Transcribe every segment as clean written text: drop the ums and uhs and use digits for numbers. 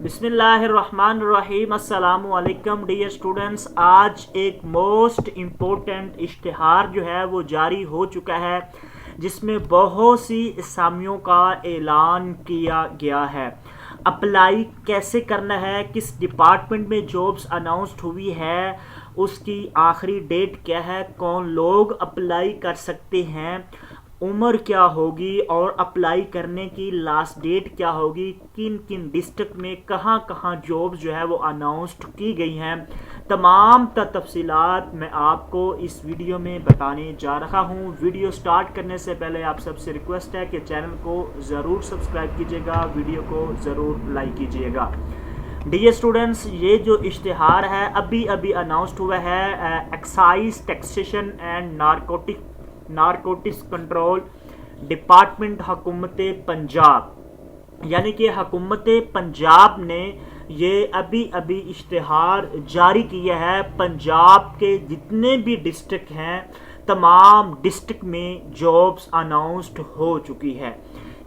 बिस्मिल्लाहिर्रहमानिर्रहीम। अस्सलामु अलैकुम डियर स्टूडेंट्स। आज एक मोस्ट इम्पोर्टेंट इश्तिहार जो है वो जारी हो चुका है, जिसमें बहुत सी असामियों का ऐलान किया गया है। अप्लाई कैसे करना है, किस डिपार्टमेंट में जॉब्स अनाउंस्ड हुई है, उसकी आखिरी डेट क्या है, कौन लोग अप्लाई कर सकते हैं, उम्र क्या होगी और अप्लाई करने की लास्ट डेट क्या होगी, किन किन डिस्ट्रिक्ट में कहाँ कहाँ जॉब्स जो है वो अनाउंस्ड की गई हैं, तमाम तफसीलात मैं आपको इस वीडियो में बताने जा रहा हूँ। वीडियो स्टार्ट करने से पहले आप सबसे रिक्वेस्ट है कि चैनल को ज़रूर सब्सक्राइब कीजिएगा, वीडियो को ज़रूर लाइक कीजिएगा। डियर स्टूडेंट्स, ये जो इश्तिहार है अभी अभी अनाउंस्ड हुआ है excise taxation and narcotics control department हुकूमत पंजाब, यानी कि हुकूमत पंजाब ने ये अभी अभी इश्तिहार जारी किया है। पंजाब के जितने भी डिस्ट्रिक्ट हैं तमाम डिस्ट्रिक्ट में जॉब्स अनाउंस्ड हो चुकी है।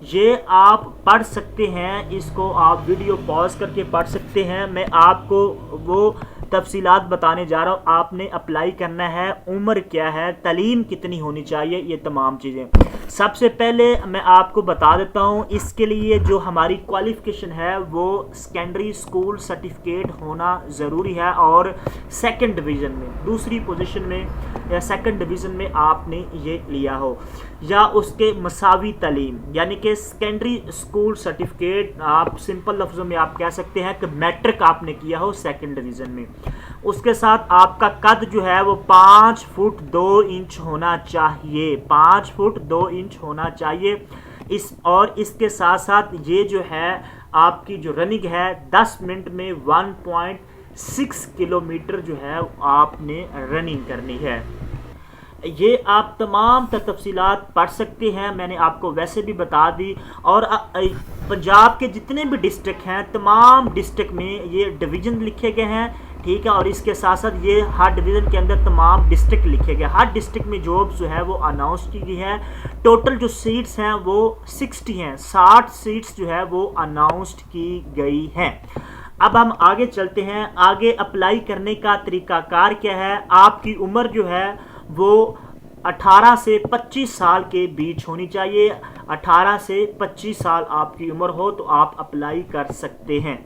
ये आप पढ़ सकते हैं, इसको आप वीडियो पॉज करके पढ़ सकते हैं। मैं आपको वो तफसीलात बताने जा रहा हूँ। आपने अप्लाई करना है, उम्र क्या है, तालीम कितनी होनी चाहिए, ये तमाम चीज़ें। सबसे पहले मैं आपको बता देता हूँ, इसके लिए जो हमारी क्वालिफ़िकेशन है वो सेकेंडरी स्कूल सर्टिफिकेट होना ज़रूरी है और सेकंड डिवीज़न में, दूसरी पोजीशन में या सेकंड डिवीज़न में आपने ये लिया हो, या उसके मसावी तालीम, यानी कि सेकेंडरी स्कूल सर्टिफिकेट आप सिंपल लफ्ज़ों में आप कह सकते हैं कि मैट्रिक आपने किया हो सेकंड डिवीज़न में। उसके साथ आपका कद जो है वो 5 फुट 2 इंच होना चाहिए, 5 फुट 2 इंच होना चाहिए। और इसके साथ साथ ये जो है आपकी जो रनिंग है 10 मिनट में 1.6 किलोमीटर जो है आपने रनिंग करनी है। ये आप तमाम तफसीलात पढ़ सकते हैं, मैंने आपको वैसे भी बता दी। और पंजाब के जितने भी डिस्ट्रिक्ट हैं तमाम डिस्ट्रिक्ट में ये डिवीज़न लिखे गए हैं, ठीक है। और इसके साथ साथ ये हर डिवीज़न के अंदर तमाम डिस्ट्रिक्ट लिखे गए, हर डिस्ट्रिक्ट में जॉब्स जो है वो अनाउंस की गई है। टोटल जो सीट्स हैं वो 60 हैं, 60 सीट्स जो है वो अनाउंस्ड की गई हैं। अब हम आगे चलते हैं। आगे अप्लाई करने का तरीकाकार क्या है। आपकी उम्र जो है वो 18 से 25 साल के बीच होनी चाहिए। 18 से 25 साल आपकी उम्र हो तो आप अप्लाई कर सकते हैं।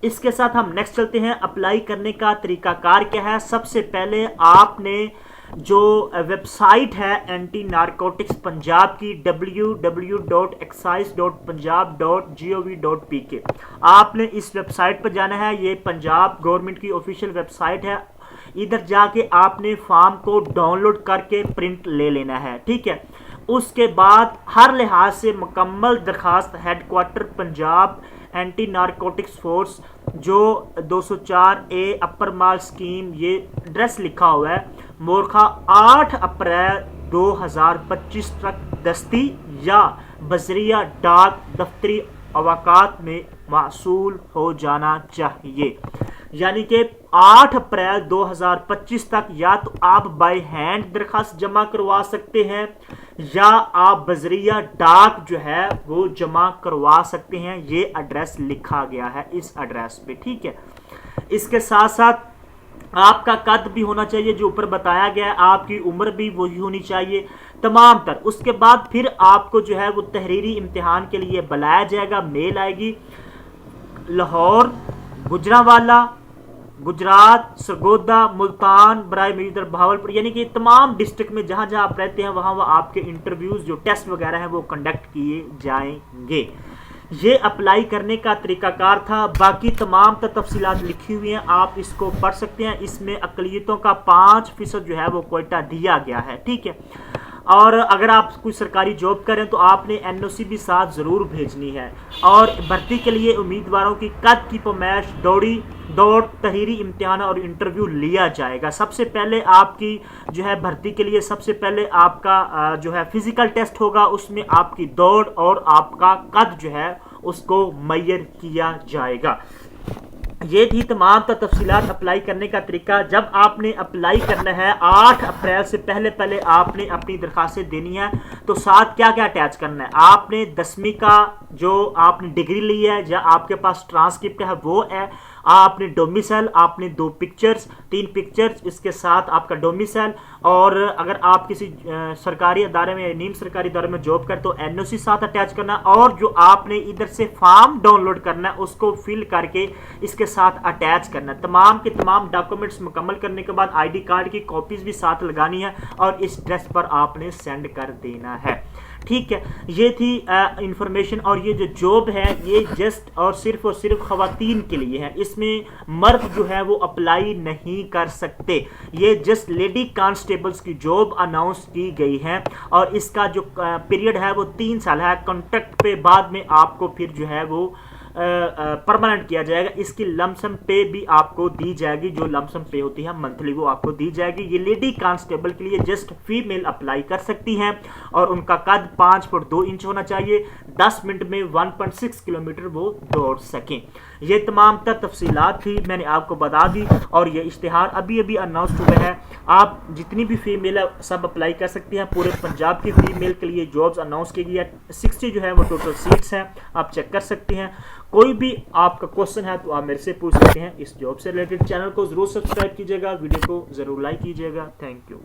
इसके साथ हम नेक्स्ट चलते हैं। अप्लाई करने का तरीकाकार क्या है। सबसे पहले आपने जो वेबसाइट है एंटी नारकोटिक्स पंजाब की www.excise.punjab.gov.pk, आपने इस वेबसाइट पर जाना है। ये पंजाब गवर्नमेंट की ऑफिशियल वेबसाइट है। इधर जाके आपने फॉर्म को डाउनलोड करके प्रिंट ले लेना है, ठीक है। उसके बाद हर लिहाज से मुकम्मल दरखास्त headquarter Punjab anti narcotics force जो 204A अपर माल स्कीम, ये एड्रेस लिखा हुआ है, मोरखा 8 अप्रैल 2025 तक दस्ती या बजरिया डाक दफ्तरी अवाकात में मासूल हो जाना चाहिए। यानी कि 8 अप्रैल 2025 तक या तो आप बाय हैंड दरखास्त जमा करवा सकते हैं या आप बजरिया डाक जो है वो जमा करवा सकते हैं। ये एड्रेस लिखा गया है इस एड्रेस पे, ठीक है। इसके साथ साथ आपका कद भी होना चाहिए जो ऊपर बताया गया है, आपकी उम्र भी वही होनी चाहिए तमाम तर। उसके बाद फिर आपको जो है वो तहरीरी इम्तिहान के लिए बुलाया जाएगा, मेल आएगी। लाहौर, गुजरांवाला, गुजरात, सरगोदा, मुल्तान, बराए मीर भावलपुर, यानी कि तमाम डिस्ट्रिक्ट में जहां जहां आप रहते हैं वहां आपके इंटरव्यूज जो टेस्ट वगैरह हैं वो कंडक्ट किए जाएंगे। ये अप्लाई करने का तरीकाकार था। बाकी तमाम तफसीलात लिखी हुई हैं, आप इसको पढ़ सकते हैं। इसमें अकलियतों का 5% जो है वो कोटा दिया गया है, ठीक है। और अगर आप कोई सरकारी जॉब करें तो आपने NOC भी साथ ज़रूर भेजनी है। और भर्ती के लिए उम्मीदवारों की कद की पैमाइश, दौड़, तहरीरी इम्तिहान और इंटरव्यू लिया जाएगा। सबसे पहले आपकी जो है भर्ती के लिए सबसे पहले आपका जो है फिजिकल टेस्ट होगा, उसमें आपकी दौड़ और आपका कद जो है उसको मुअय्यर किया जाएगा। ये थी तमाम तफसीलात अप्लाई करने का तरीका। जब आपने अप्लाई करना है 8 अप्रैल से पहले पहले आपने अपनी दरखास्तें देनी है। तो साथ क्या क्या अटैच करना है, आपने 10वीं का जो आपने डिग्री ली है या आपके पास ट्रांसक्रिप्ट है वो है, आपने डोमिसाइल, आपने 2 पिक्चर्स 3 पिक्चर्स, इसके साथ आपका डोमिसाइल, और अगर आप किसी सरकारी अदारे में नीम सरकारी अदारे में जॉब करते तो एनओसी साथ अटैच करना, और जो आपने इधर से फॉर्म डाउनलोड करना है उसको फिल करके इसके साथ अटैच करना है। तमाम के तमाम डॉक्यूमेंट्स मुकम्मल करने के बाद आईडी कार्ड की कॉपीज भी साथ लगानी है और इस एड्रेस पर आपने सेंड कर देना है। ठीक है, ये थी इंफॉर्मेशन। और ये जो जॉब है ये जस्ट और सिर्फ खवातीन के लिए है, इसमें मर्द जो है वो अप्लाई नहीं कर सकते। ये जस्ट लेडी कांस्टेबल्स की जॉब अनाउंस की गई है और इसका जो पीरियड है वो 3 साल है। कॉन्ट्रैक्ट पे बाद में आपको फिर जो है वो परमानेंट किया जाएगा। इसकी लमसम पे भी आपको दी जाएगी, जो लमसम पे होती है मंथली वो आपको दी जाएगी। ये लेडी कांस्टेबल के लिए जस्ट फीमेल अप्लाई कर सकती हैं और उनका कद 5 फुट 2 इंच होना चाहिए। 10 मिनट में 1.6 किलोमीटर वो दौड़ सकें। ये तमाम तफसीलात थी, मैंने आपको बता दी। और ये इश्तिहार अभी अभी अनाउंस हुआ है। आप जितनी भी फीमेल है सब अप्लाई कर सकती हैं। पूरे पंजाब की फीमेल के लिए जॉब्स अनाउंस की गई है। 60 जो है वो टोटल सीट्स हैं, आप चेक कर सकते हैं। कोई भी आपका क्वेश्चन है तो आप मेरे से पूछ सकते हैं इस जॉब से रिलेटेड। चैनल को जरूर सब्सक्राइब कीजिएगा, वीडियो को जरूर लाइक कीजिएगा। Thank you.